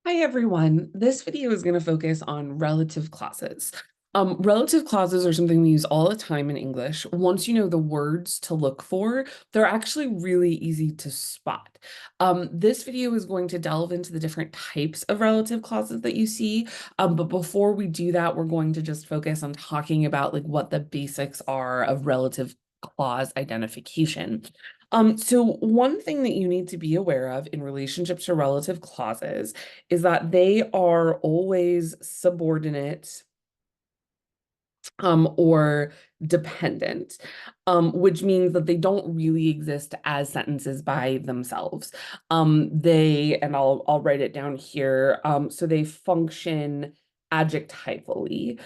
Hi everyone. This video is going to focus on relative clauses. Relative clauses are something we use all the time in English. Once you know the words to look for, they're actually really easy to spot. This video is going to delve into the different types of relative clauses that you see. But before we do that, we're going to just focus on talking about like what the basics are of relative clause identification. So one thing that you need to be aware of in relationship to relative clauses is that they are always subordinate or dependent, which means that they don't really exist as sentences by themselves. And I'll write it down here. So they function adjectively.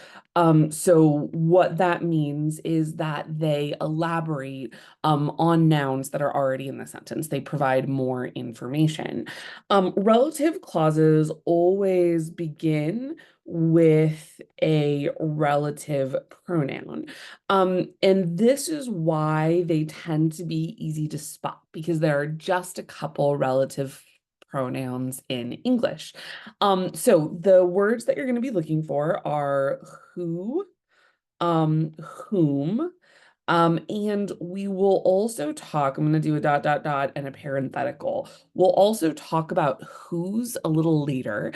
So what that means is that they elaborate on nouns that are already in the sentence. They provide more information. Relative clauses always begin with a relative pronoun. And this is why they tend to be easy to spot because there are just a couple relative pronouns in English. So the words that you're going to be looking for are who, whom, and we will also talk, I'm going to do a dot, dot, dot, and a parenthetical. We'll also talk about who's a little later.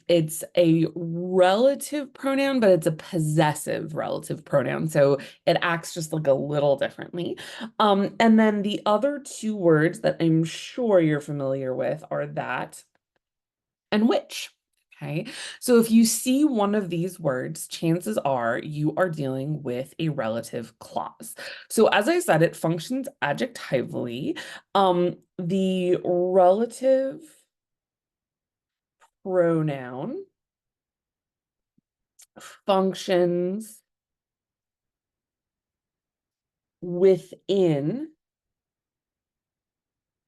It's a relative pronoun, but it's a possessive relative pronoun. So it acts just like a little differently. And then the other two words that I'm sure you're familiar with are that and which. Okay, so if you see one of these words, chances are you are dealing with a relative clause. So as I said, it functions adjectively. The relative pronoun functions within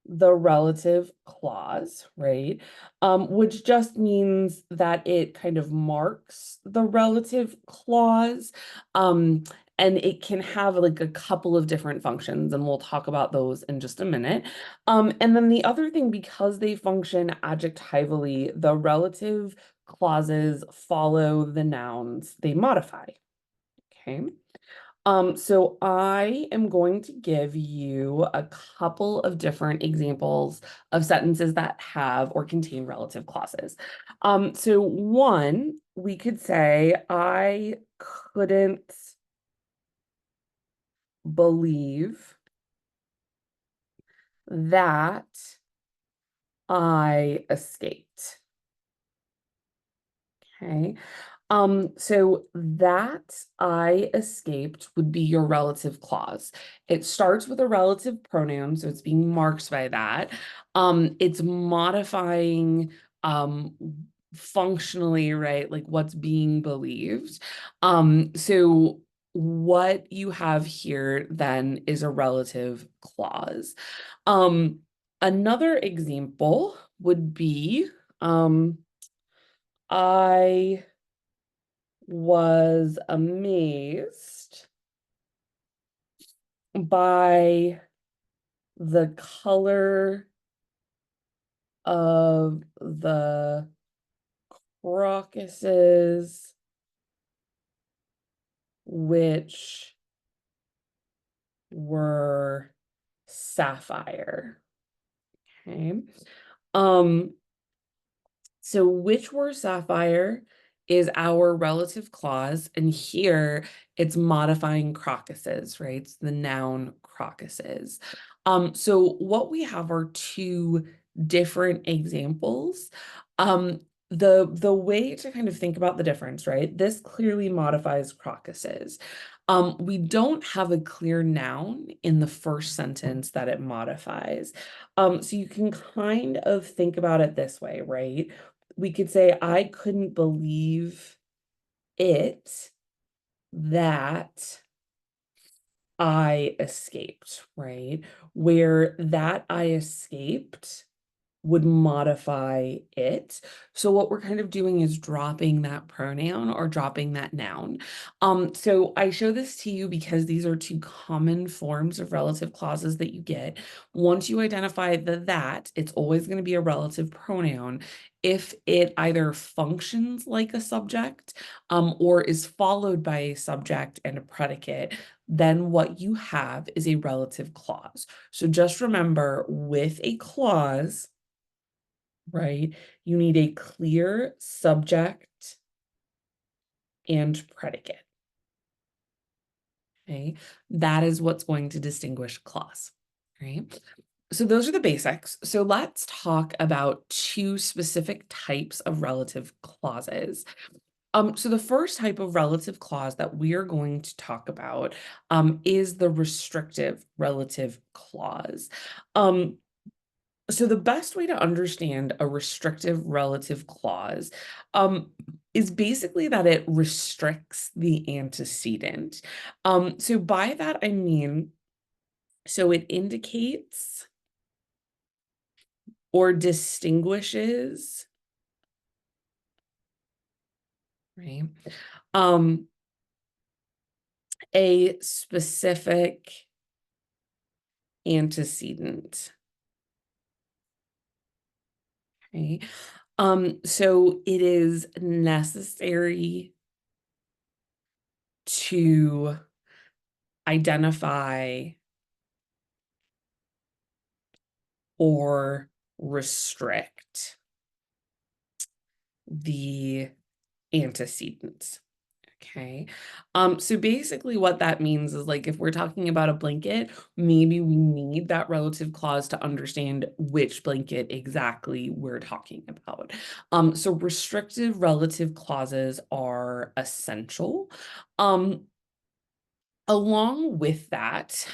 the relative clause, right? Which just means that it kind of marks the relative clause. And it can have like a couple of different functions, and we'll talk about those in just a minute. And then the other thing, because they function adjectively, the relative clauses follow the nouns they modify. Okay. So I am going to give you a couple of different examples of sentences that have or contain relative clauses. So one, we could say, I couldn't believe that I escaped. Okay. So that I escaped would be your relative clause. It starts with a relative pronoun, so it's being marked by that. It's modifying functionally, right? Like what's being believed. So what you have here then is a relative clause. Another example would be I was amazed by the color of the crocuses, which were sapphire. Okay. Um, So which were sapphire is our relative clause, and here it's modifying crocuses, right? It's the noun crocuses. So what we have are two different examples. The way to kind of think about the difference, right? This clearly modifies crocuses. We don't have a clear noun in the first sentence that it modifies. So you can kind of think about it this way, right? We could say, I couldn't believe it that I escaped, right? Where that I escaped would modify it. So what we're kind of doing is dropping that pronoun or dropping that noun. So I show this to you because these are two common forms of relative clauses that you get. Once you identify the that, it's always going to be a relative pronoun if it either functions like a subject or is followed by a subject and a predicate, then what you have is a relative clause. So just remember, with a clause, right, you need a clear subject and predicate. Okay, that is what's going to distinguish a clause, right? So those are the basics. So let's talk about two specific types of relative clauses. So the first type of relative clause that we are going to talk about is the restrictive relative clause. So the best way to understand a restrictive relative clause is basically that it restricts the antecedent. So by that I mean, so it indicates or distinguishes, right, a specific antecedent. Okay. So it is necessary to identify or restrict the antecedents. Okay. So basically what that means is, like, if we're talking about a blanket, maybe we need that relative clause to understand which blanket exactly we're talking about. So restrictive relative clauses are essential. Along with that,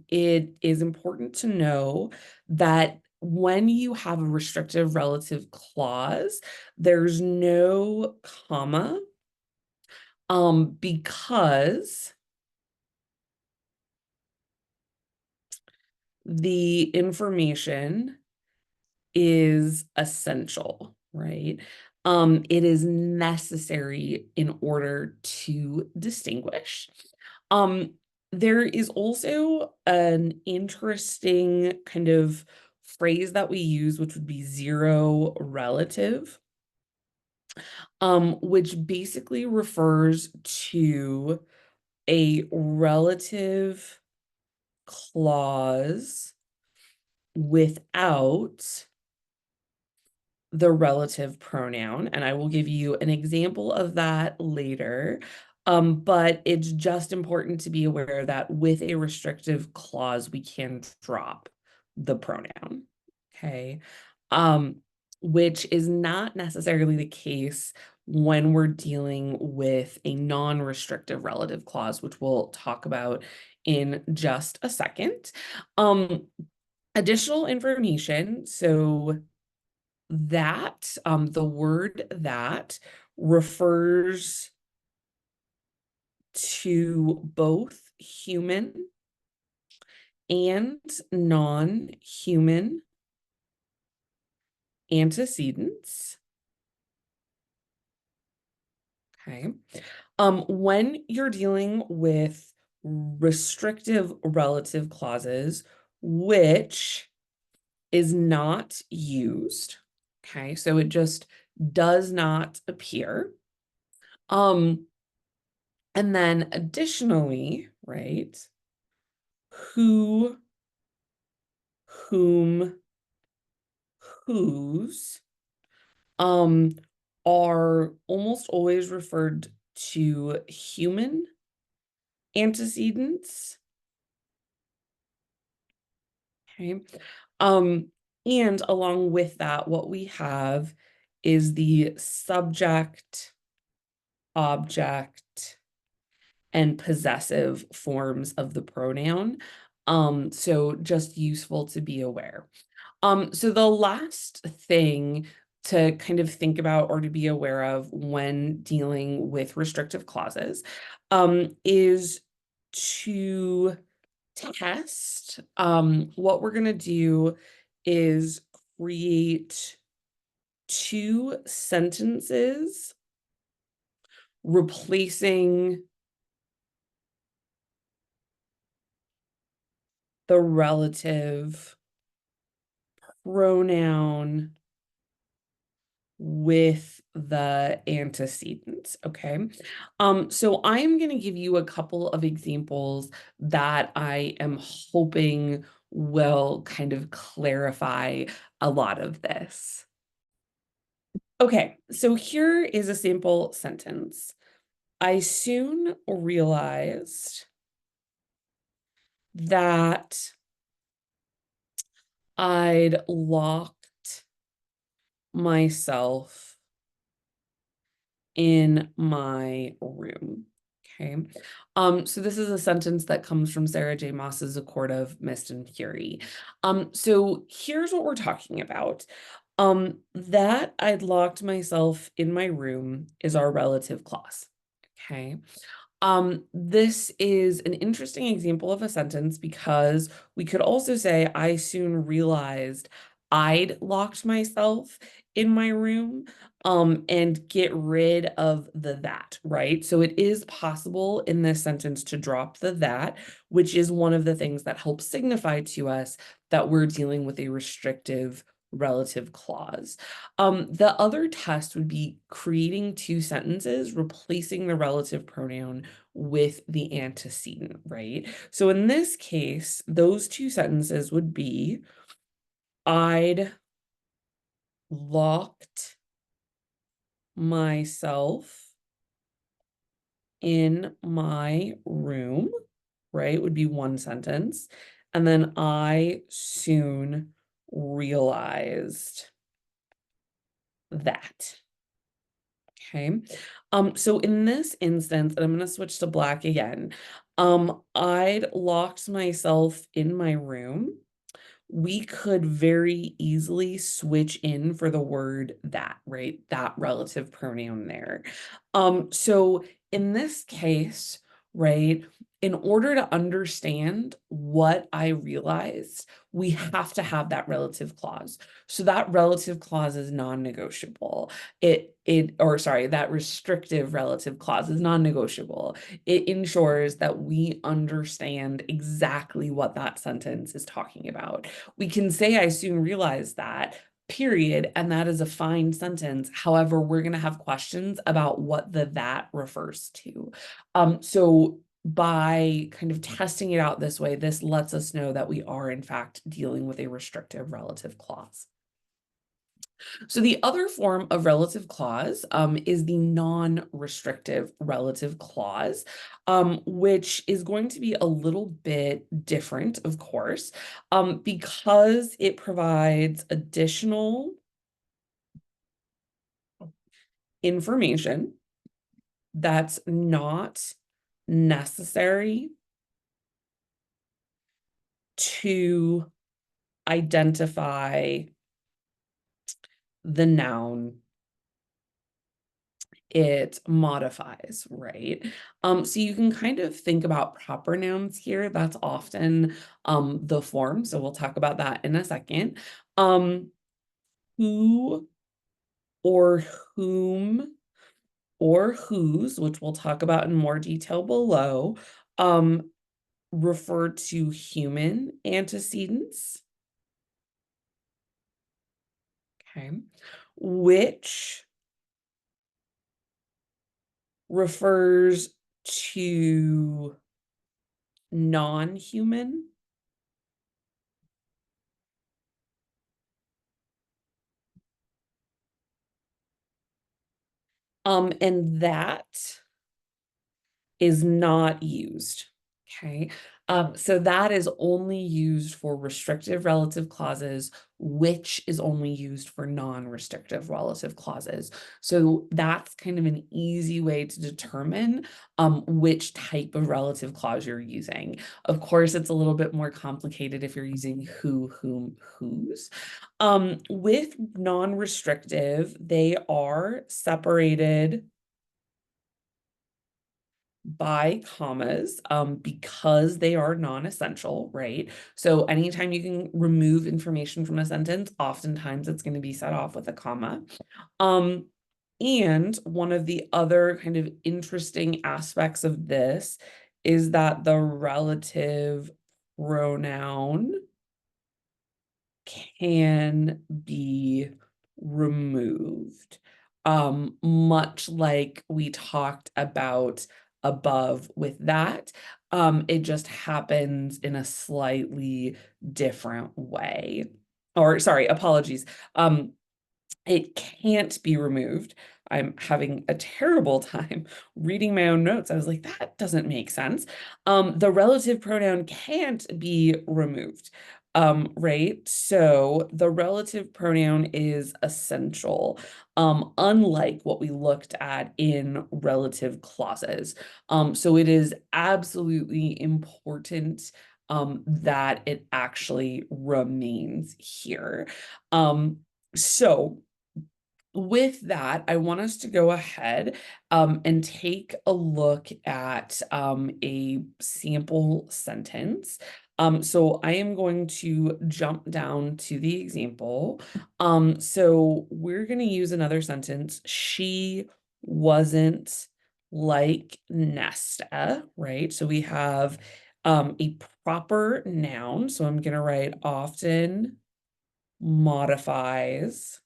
it is important to know that when you have a restrictive relative clause, there's no comma, because the information is essential, right? It is necessary in order to distinguish. Um, there is also an interesting kind of phrase that we use, which would be zero relative, which basically refers to a relative clause without the relative pronoun, and I will give you an example of that later. But it's just important to be aware that with a restrictive clause, we can drop the pronoun, okay? Which is not necessarily the case when we're dealing with a non-restrictive relative clause, which we'll talk about in just a second. Additional information, so that the word that refers to both human and non-human antecedents. Okay. When you're dealing with restrictive relative clauses, which is not used, okay, so it just does not appear. And then additionally, right, who, whom, whose, um, are almost always referred to human antecedents. Okay. And along with that, what we have is the subject, object, and possessive forms of the pronoun. So just useful to be aware. So the last thing to kind of think about or to be aware of when dealing with restrictive clauses is to test. What we're going to do is create two sentences replacing the relative pronoun with the antecedents, okay? So I'm going to give you a couple of examples that I am hoping will kind of clarify a lot of this. Okay, so here is a sample sentence. I soon realized that I'd locked myself in my room. Okay. So this is a sentence that comes from Sarah J. Maas's A Court of Mist and Fury. So here's what we're talking about. That I'd locked myself in my room is our relative clause. Okay. This is an interesting example of a sentence because we could also say, I soon realized I'd locked myself in my room, and get rid of the that, right? So it is possible in this sentence to drop the that, which is one of the things that helps signify to us that we're dealing with a restrictive relative clause. The other test would be creating two sentences, replacing the relative pronoun with the antecedent, right? So in this case, those two sentences would be, I'd locked myself in my room, right? Would be one sentence. And then I soon realized that. Okay. So in this instance, and I'm going to switch to black again, I'd locked myself in my room. We could very easily switch in for the word that, right? That relative pronoun there. So in this case, right, in order to understand what I realized, we have to have that relative clause. So that relative clause is non-negotiable. That restrictive relative clause is non-negotiable. It ensures that we understand exactly what that sentence is talking about. We can say, I soon realized that, period, and that is a fine sentence. However, we're going to have questions about what the that refers to. So by kind of testing it out this way, this lets us know that we are in fact dealing with a restrictive relative clause. So the other form of relative clause is the non-restrictive relative clause, which is going to be a little bit different, of course, because it provides additional information that's not necessary to identify the noun it modifies, right? So you can kind of think about proper nouns here. That's often the form. So we'll talk about that in a second. Who or whom or whose, which we'll talk about in more detail below, refer to human antecedents. Okay. Which refers to non-human. And that is not used. Okay. So that is only used for restrictive relative clauses, which is only used for non-restrictive relative clauses. So that's kind of an easy way to determine which type of relative clause you're using. Of course, it's a little bit more complicated if you're using who, whom, whose. With non-restrictive, they are separated by commas because they are non-essential, right? So anytime you can remove information from a sentence, oftentimes it's going to be set off with a comma. And one of the other kind of interesting aspects of this is that the relative pronoun can be removed. Much like we talked about above with that, it just happens in a slightly different way. Or sorry, apologies. It can't be removed. I'm having a terrible time reading my own notes. I was like, that doesn't make sense. The relative pronoun can't be removed, right? So the relative pronoun is essential, unlike what we looked at in relative clauses. So it is absolutely important that it actually remains here. So with that, I want us to go ahead and take a look at a sample sentence. So I am going to jump down to the example. So we're going to use another sentence. She wasn't like Nesta, right? So we have a proper noun. So I'm going to write often modifies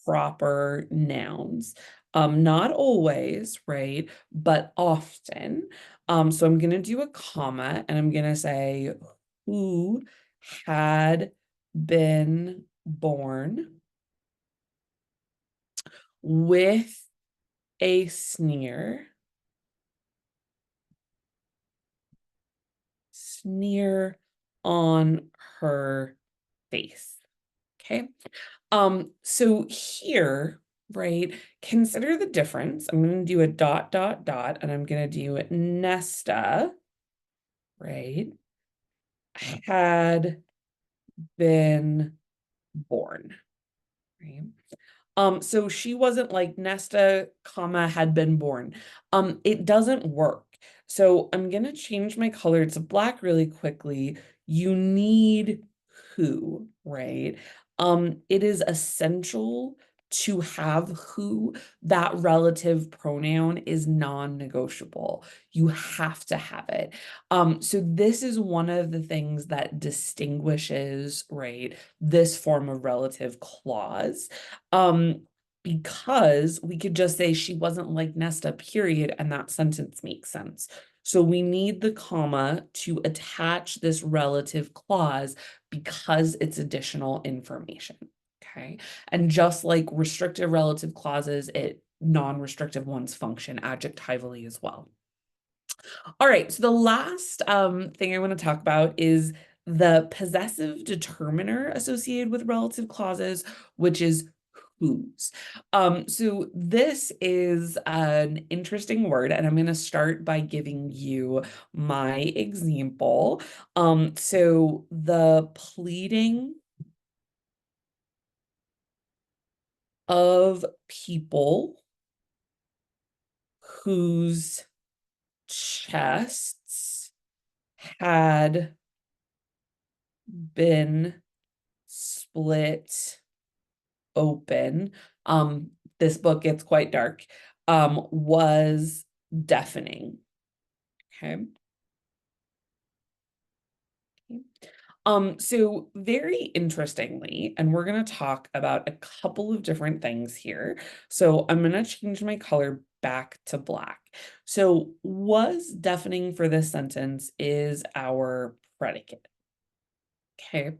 proper nouns. Not always, right? But often. So I'm going to do a comma and I'm going to say, who had been born with a sneer on her face. Okay. So here, right, consider the difference. I'm going to do a dot, dot, dot, and I'm going to do Nesta, right, had been born, right? So she wasn't like Nesta, comma, had been born. It doesn't work. So I'm gonna change my color to black really quickly. You need who, right? It is essential to have who. That relative pronoun is non-negotiable. You have to have it. So this is one of the things that distinguishes, right, this form of relative clause. Because we could just say she wasn't like Nesta, period, and that sentence makes sense. So we need the comma to attach this relative clause because it's additional information. Okay. And just like restrictive relative clauses, non-restrictive ones function adjectively as well. All right, so the last thing I want to talk about is the possessive determiner associated with relative clauses, which is whose. So this is an interesting word, and I'm going to start by giving you my example. So the pleading of people whose chests had been split open, this book gets quite dark, was deafening. Okay. So very interestingly, and we're going to talk about a couple of different things here. So I'm going to change my color back to black. So was deafening for this sentence is our predicate. Okay.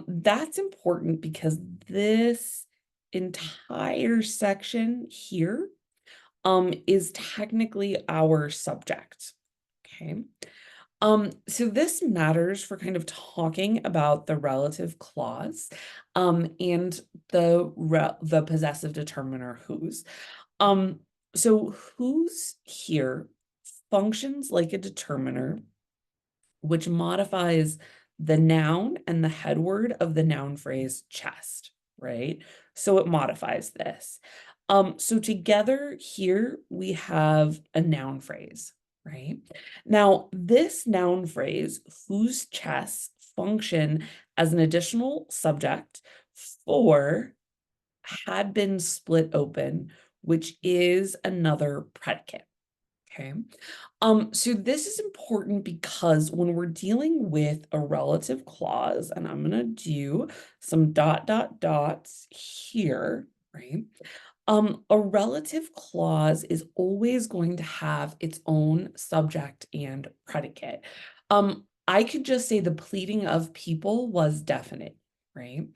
That's important because this entire section here is technically our subject. Okay. So this matters for kind of talking about the relative clause and the possessive determiner whose. So whose here functions like a determiner which modifies the noun and the head word of the noun phrase chest, right? So it modifies this. So together here we have a noun phrase, right? Now, this noun phrase, whose chests function as an additional subject for had been split open, which is another predicate. Okay. So this is important because when we're dealing with a relative clause, and I'm gonna do some dot dot dots here, right? A relative clause is always going to have its own subject and predicate. I could just say the pleading of people was definite, right?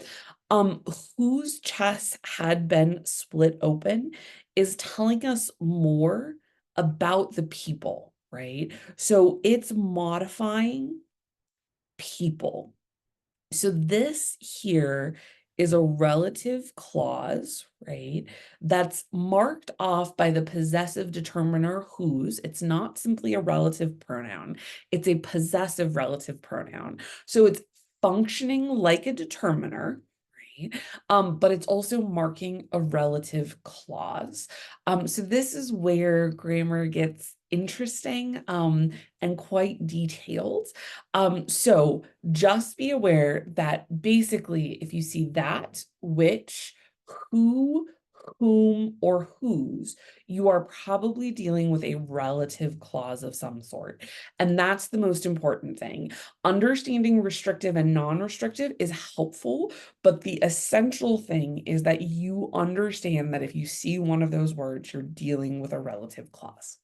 Um, whose chest had been split open is telling us more about the people, right? So it's modifying people. So this here is a relative clause, right? That's marked off by the possessive determiner whose. It's not simply a relative pronoun. It's a possessive relative pronoun. So it's functioning like a determiner, right? But it's also marking a relative clause. So this is where grammar gets interesting and quite detailed. So just be aware that basically, if you see that, which, who, whom, or whose, you are probably dealing with a relative clause of some sort. And that's the most important thing. Understanding restrictive and non-restrictive is helpful, but the essential thing is that you understand that if you see one of those words, you're dealing with a relative clause.